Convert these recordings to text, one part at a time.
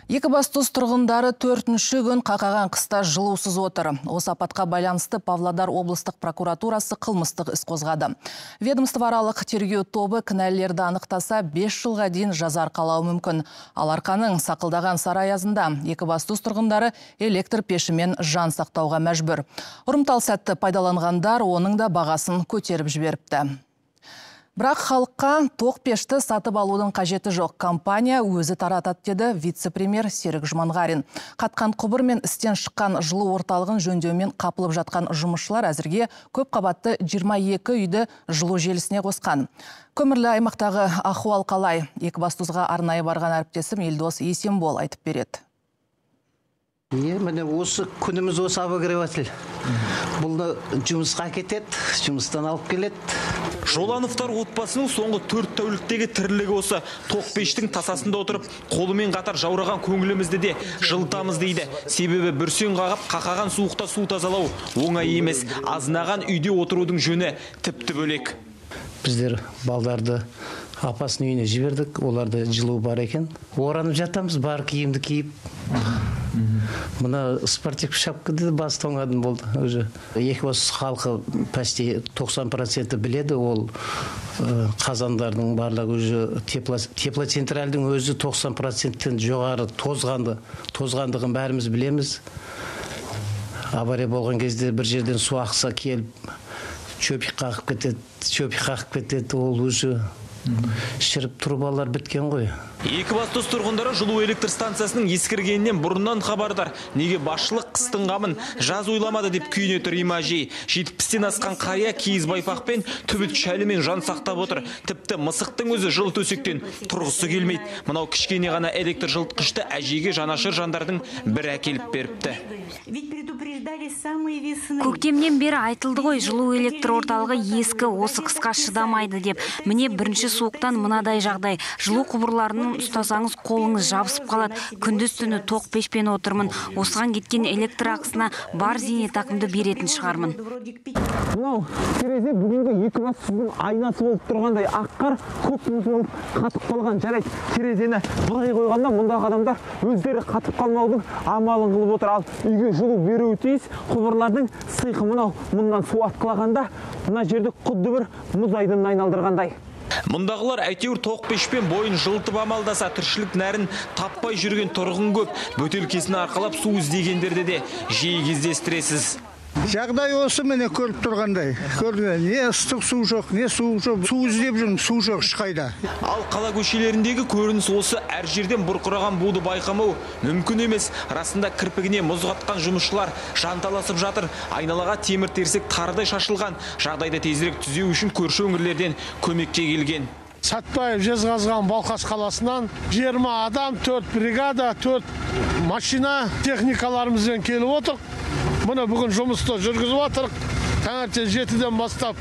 Екібастұз тұрғындары 4-ші күн қақаған қыста жылусыз отыр. Осы апатқа байланысты Павлодар облыстық прокуратурасы қылмыстық іс қозғады. Ведомствоаралық тергеу тобы кінәлілерді анықтаса 5 жылға дейін жаза арқалауы мүмкін. Ал арқаның сақылдаған сарайазында Екібастұз тұрғындары электр пешімен жан сақтауға мәжбүр. Ұрымтал сәтті пайдаланғандар оның да бағасын көтеріп жіберіпті. Бірақ халыққа тоқ пешті сатып алудың қажеті жоқ. Компания өзі таратады деді вице-премьер Серік Жұманғарин. Қатқан құбыр мен істен шыққан жылу орталығын жөндеумен қапылып жатқан жұмысшылар әзірге көп қабатты 22 үйді жылу желісіне қосқан. Көмірлі аймақтағы ахуал қалай? Екібастұзға арнайы барған әріптесім Елдос Есенбол айтып береді. Міне осы күніміз осы обогреватель. Бұлды жұмысқа кетеді, жұмыстан алып келеді. Жолановтар отбасының соңғы 4 тәуліктегі тірлігі осы. Тоқ пештің тасасында отырып, қолымен қатар жаураған көңілімізді де жылытамыз дейді. Себебі бүрсен қағып, қақаған суықта су тазалау оңай емес. Азынаған үйде отырудың жөні тіпті бөлек. Біздер балдарды апасының үйіне жібердік, оларда жылу бар екен. Оранып жатамыз, бар киімді киіп. Мына спортивный шапкада бас тоңадым болды. Екібастұз халқы почти 90% біледі, ол қазандардың барлығы теплоцентральдің өзі 90%-тен жоғары тозғандығын бәріміз білеміз. Авария болған кезде бір жерден су ақса келіп, чөпік қағып кетеді, ол өзі шіріп трубалар біткен ғой. Екібастұз тұрғындары жылу электр станциясының ескіргенінен бұрыннан хабардар. Неге басшылық қыстың қамын жаз ойламады деп күйіне тұр имажи. 70-тен асқан қария киіз байпақпен түбіт шәлімен жан сақтап отыр. Тіпті мысықтың өзі жыл төсектен тұрғысы келмейді. Мынау кішкене ғана электр жылытқышты әжеге жанашыр жандардың бір әкеліп беріпті. Көктемнен бері айтылды ғой, жылу электр орталығы ескі, осы қысқа шыдамайды деп. Міне бірінші суықтан мынадай жағдай. Жылу құбырларының ұстасаңыз қолыңыз жабысып қалады. Күндіз түні тоқ пешпен отырмын. Осыған кеткен электр ақысына бар зейнетақымды беретін шығармын. Мынау терезе бүгінгі Екібастұздың айнасы болып тұрғандай аққар көк мұз болып қатып қалған. Жарайды, терезені былай қойғанда мұндағы адамдар өздері қатып қалмаудың амалын қылып отыр. Ал үйге жылу беруі тиіс құбырлардың сиқы мынау. Мұндан су атқылағанда мына жерді құдды бір мұз айдынына айналдырғандай. Мұндағылар әйтеуір тоқ пешпен бойын жылытып амалдаса, тіршілік нәрін таппай жүрген тұрғын көп. Бөтелкесін арқалап су іздегендерді де жиі кездестіресіз. Жағдай осы міне көріп тұрғандай. Не ыстық су жоқ, не су жоқ. Су іздеп жүрмін, су жоқ ешқайда. Ал қала көшелеріндегі көрініс осы. Әр жерден бұрқыраған буды байқамау мүмкін емес. Расында кірпігіне мұз қатқан жұмысшылар жанталасып жатыр. Айналаға темір терсек тарыдай шашылған. Жағдайды тезірек түзеу үшін көрші өңірлерден көмекке келген. Сатпаев Жезқазған Балқаш қаласынан 20 адам, 4 бригада, 4 машина техникаларымызбен келіп отыр. Мұны бүгін жұмысты жүргізіп атырық, таңертең 7-ден бастап.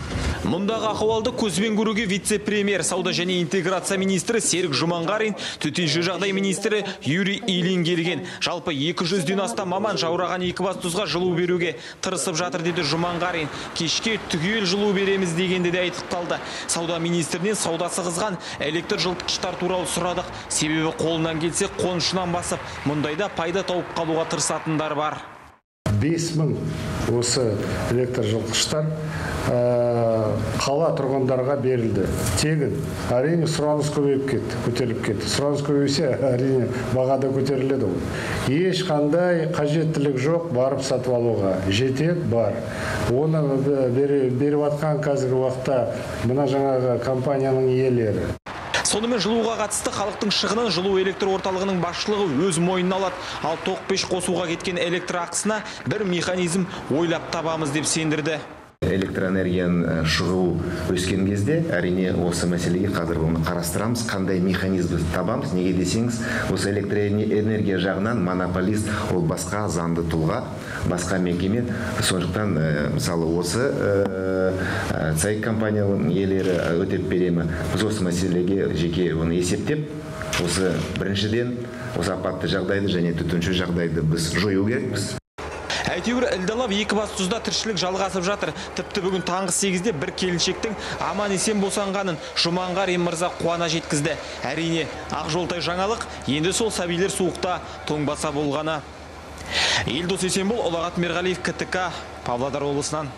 Мұндағы ахуалды көзбен көруге вице-премьер, сауда және интеграция министрі Серік Жұманғарин, төтенше жағдай министрі Юрий Ильин келген. Жалпы 200-ден астам маман жаураған Екібастұзға жылу беруге тырысып жатыр деді Жұманғарин. Кешке түгел жылу береміз дегенде де айтықталды. Сауда министрінен саудасы қызған электр жылытқыштар туралы сұрадық. Себебі қолынан келсе қонышынан басып, мұндайда пайда тауып қалуға тырысатындар бар. 5000 осы электр жылытқыштар қала тұрғындарға берілді. Тегін. Әрине сұраныс көбейіп кетті, көтеріліп кетті. Сұраныс көбейсе, әрине бағада көтеріледі. Ешқандай қажеттілік жоқ барып сатып алуға. Жетеді бар. Оны беріп атқан қазіргі уақытта мына жаңағы компанияның иелері. Сонымен жылуға қатысты халықтың шығынын жылу электр орталығының басшылығы өз мойнына алады. Ал тоқ пеш қосуға кеткен электр ақысына бір механизм ойлап табамыз деп сендірді. Электроэнергияның шығу өскен кезде, әрине осы мәселеге қазір оны қарастырамыз, қандай механизм табамыз. Неге десеңіз, осы электроэнергия жағынан монополист ол басқа заңды тұлға, басқа мекеме. Сондықтан, мысалы, осы ЦАИК компанияның иелері өтеп беремі. Біз осы мәселеге жеке оны есептеп, осы біріншіден осы апатты жағдайды және төтенше жағдайды біз жою керекпіз. Әйтеуір ілдалап Екібастұзда тіршілік жалғасып жатыр. Тіпті бүгін таңғы 8-де бір келіншектің аман есен босанғанын Жұманғарин мырза қуана жеткізді. Әрине, Ақжолтай жаңалық, енді сол сәбилер суықта тоңбаса болғаны. Елдос Есенбол, Ұлағат Мерғалиев, КТК, Павлодар облысынан.